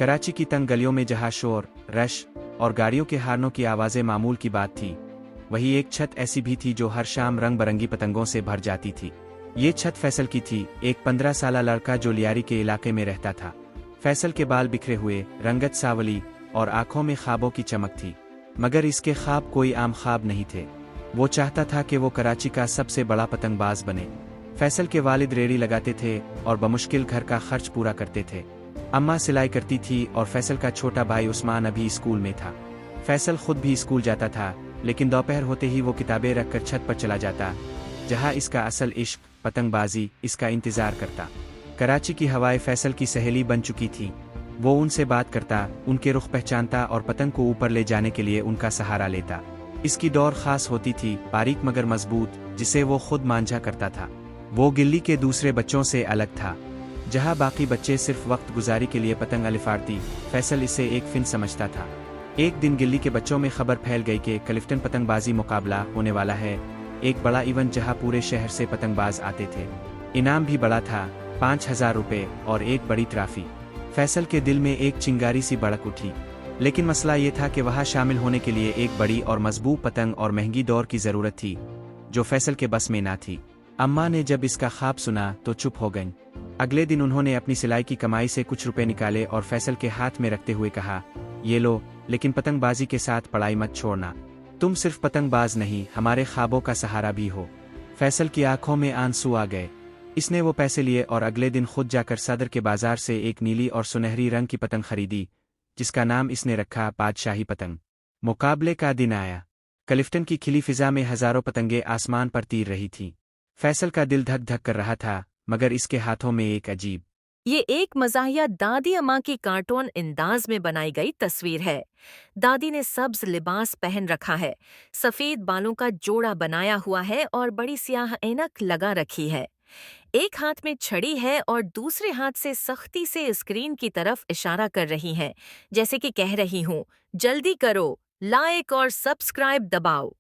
कराची की तंग गलियों में जहाँ शोर, रश और गाड़ियों के हार्नों की आवाज़ें मामूल की बात थी, वही एक छत ऐसी भी थी जो हर शाम रंग बरंगी पतंगों से भर जाती थी। ये छत फैसल की थी, एक 15 साला लड़का जो लियारी के इलाके में रहता था। फैसल के बाल बिखरे हुए, रंगत सावली और आंखों में ख्वाबों की चमक थी, मगर इसके ख्वाब कोई आम ख्वाब नहीं थे। वो चाहता था कि वो कराची का सबसे बड़ा पतंगबाज बने। फैसल के वालिद रेड़ी लगाते थे और बमुश्किल घर का खर्च पूरा करते थे। अम्मा सिलाई करती थी और फैसल का छोटा भाई उस्मान अभी स्कूल में था। फैसल खुद भी स्कूल जाता था, लेकिन दोपहर होते ही वो किताबें रखकर छत पर चला जाता, जहाँ इसका असल इश्क पतंगबाजी इसका इंतज़ार करता। कराची की हवाएं फैसल की सहेली बन चुकी थी। वो उनसे बात करता, उनके रुख पहचानता और पतंग को ऊपर ले जाने के लिए उनका सहारा लेता। इसकी दौड़ खास होती थी, बारीक मगर मजबूत, जिसे वो खुद मांझा करता था। वो गिल्ली के दूसरे बच्चों से अलग था। जहाँ बाकी बच्चे सिर्फ वक्त गुजारी के लिए पतंग अलिफाड़ती, फैसल इसे एक फिन समझता था। एक दिन गिल्ली के बच्चों में खबर फैल गई कि क्लिफ्टन पतंगबाजी मुकाबला होने वाला है। एक बड़ा इवेंट जहाँ पूरे शहर से पतंगबाज आते थे। इनाम भी बड़ा था, 5,000 रुपये और एक बड़ी ट्रॉफी। फैसल के दिल में एक चिंगारी सी भड़क उठी, लेकिन मसला ये था कि वहाँ शामिल होने के लिए एक बड़ी और मजबूत पतंग और महंगी दौर की ज़रूरत थी, जो फैसल के बस में ना थी। अम्मा ने जब इसका ख्वाब सुना तो चुप हो गईं। अगले दिन उन्होंने अपनी सिलाई की कमाई से कुछ रुपए निकाले और फैसल के हाथ में रखते हुए कहा, ये लो, लेकिन पतंगबाजी के साथ पढ़ाई मत छोड़ना। तुम सिर्फ पतंगबाज नहीं, हमारे ख्वाबों का सहारा भी हो। फैसल की आंखों में आंसू आ गए। इसने वो पैसे लिए और अगले दिन खुद जाकर सदर के बाजार से एक नीली और सुनहरी रंग की पतंग खरीदी, जिसका नाम इसने रखा बादशाही पतंग। मुकाबले का दिन आया। क्लिफ्टन की खिली फिजा में हजारों पतंगे आसमान पर तीर रही थीं। फैसल का दिल धक धक कर रहा था, मगर इसके हाथों में एक अजीब, ये एक मज़ाहिया दादी अम्मा की कार्टून अंदाज में बनाई गई तस्वीर है। दादी ने सब्ज लिबास पहन रखा है, सफेद बालों का जोड़ा बनाया हुआ है और बड़ी स्याह ऐनक लगा रखी है। एक हाथ में छड़ी है और दूसरे हाथ से सख्ती से स्क्रीन की तरफ इशारा कर रही हैं, जैसे कि कह रही हूँ, जल्दी करो, लाइक और सब्सक्राइब दबाओ।